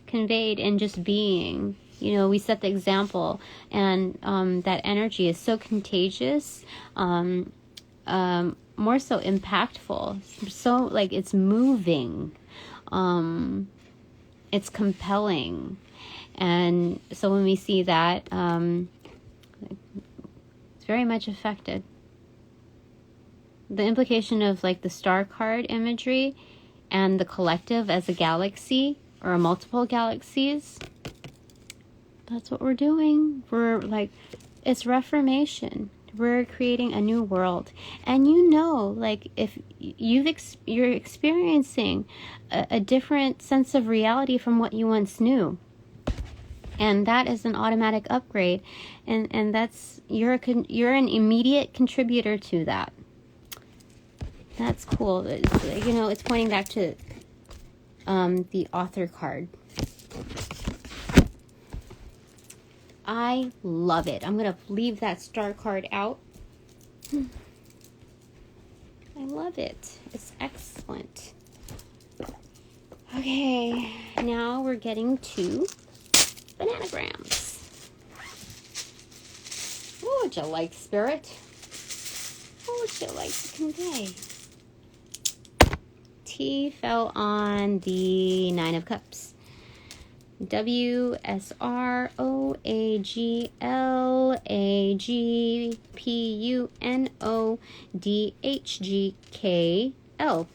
conveyed in just being. You know, we set the example, and that energy is so contagious, more so impactful, so like it's moving, it's compelling. And so when we see that, it's very much affected. The implication of like the star card imagery and the collective as a galaxy or multiple galaxies, that's what we're doing. We're like, it's reformation. We're creating a new world. And you know, like, if you're experiencing a different sense of reality from what you once knew. And that is an automatic upgrade. And that's, you're an immediate contributor to that. That's cool. You know, it's pointing back to the author card. I love it. I'm going to leave that star card out. I love it. It's excellent. Okay, now we're getting to bananagrams. What would you like, Spirit? What would you like to convey? T fell on the Nine of Cups. WSROAGLAGPUNODHGKL.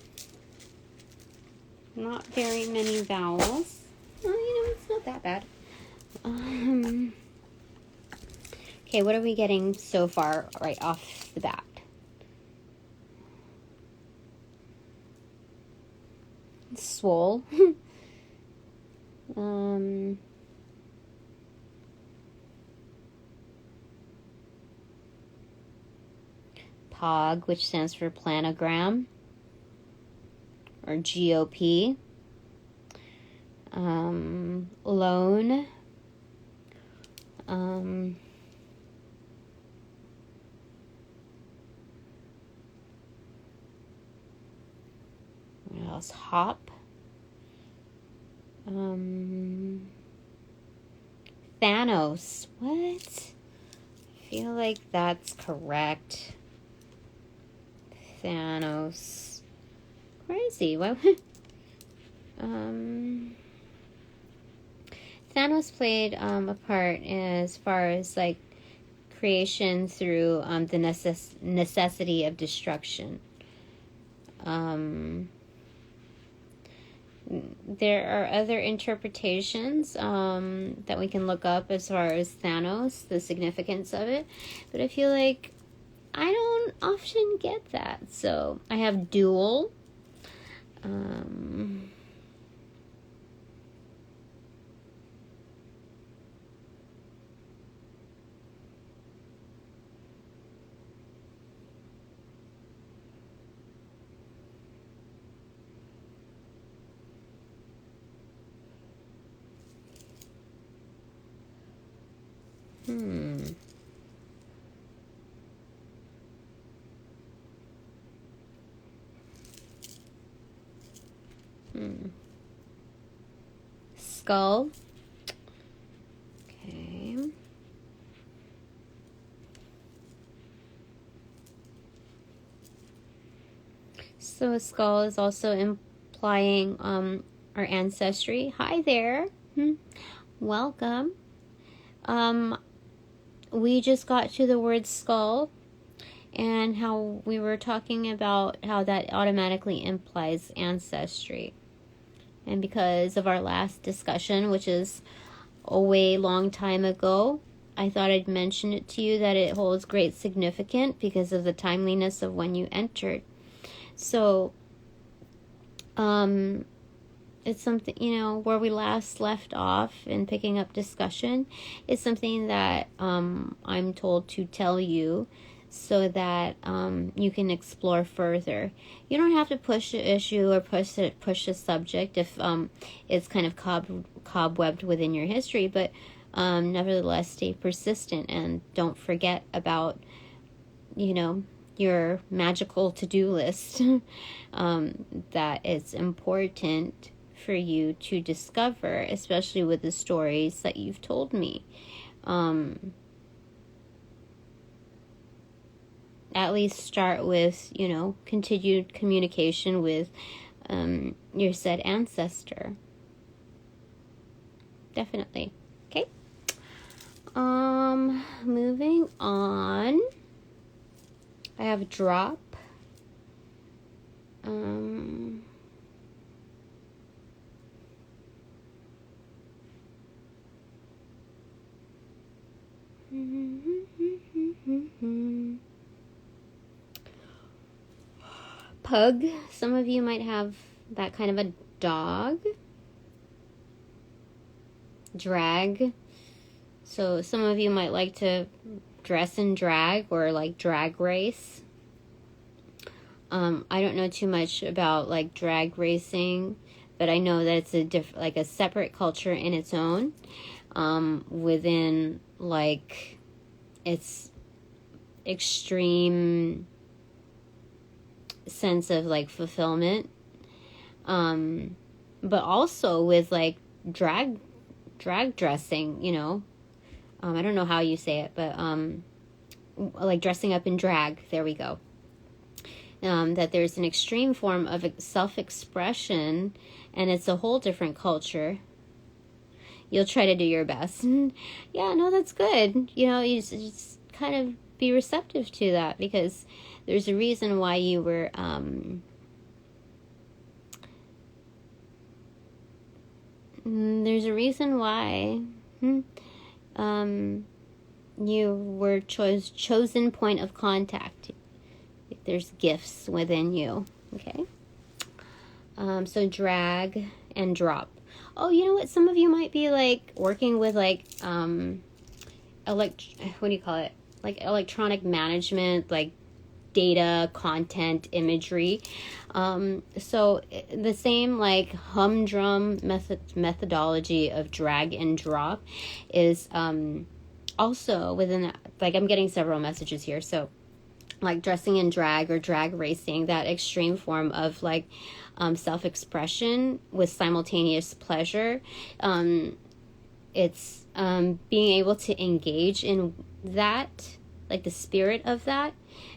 Not very many vowels. Well, it's not that bad. Okay, what are we getting so far right off the bat? Swole. POG, which stands for planogram, or GOP. Loan. What else? Hop. Thanos. What? I feel like that's correct. Thanos. Crazy. Why would... Thanos played a part as far as like creation through the necessity of destruction. There are other interpretations that we can look up as far as Thanos, the significance of it, but I feel like I don't often get that. So I have dual. Skull. Okay. So a skull is also implying our ancestry. Hi there. Welcome. We just got to the word skull and how we were talking about how that automatically implies ancestry. And because of our last discussion, which is a way long time ago, I thought I'd mention it to you that it holds great significance because of the timeliness of when you entered. So, it's something, where we last left off in picking up discussion. It's something that I'm told to tell you so that you can explore further. You don't have to push the issue or push the subject if it's kind of cobwebbed within your history, but nevertheless stay persistent and don't forget about, your magical to-do list that it's important for you to discover, especially with the stories that you've told me. At least start with, continued communication with your said ancestor. Definitely. Okay. Moving on. I have drop. Pug. Some of you might have that kind of a dog. Drag. So some of you might like to dress in drag or like drag race. I don't know too much about like drag racing, but I know that it's like a separate culture in its own, within like its extreme sense of like fulfillment, but also with like drag dressing, you know. I don't know how you say it, but like dressing up in drag, there we go. That there's an extreme form of self-expression, and it's a whole different culture. You'll try to do your best. Yeah, no, that's good. You know, you just kind of be receptive to that, because there's a reason why you were there's a reason why you were chosen point of contact. There's gifts within you. Okay. So drag and drop. Oh, you know what? Some of you might be like working with like what do you call it? Like electronic management, like data, content, imagery. So the same like humdrum methodology of drag and drop is also within that. Like, I'm getting several messages here. So like dressing in drag or drag racing, that extreme form of like self-expression with simultaneous pleasure. It's being able to engage in that, like the spirit of that,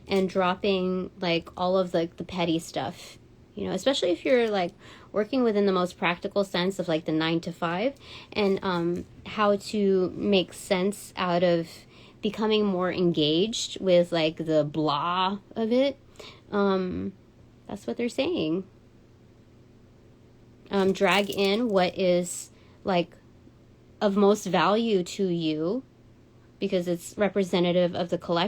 and dropping like all of the petty stuff, you know, especially if you're like working within the most practical sense of like the 9 to 5, and how to make sense out of becoming more engaged with like the blah of it. That's what they're saying. Drag in what is like of most value to you, because it's representative of the collective.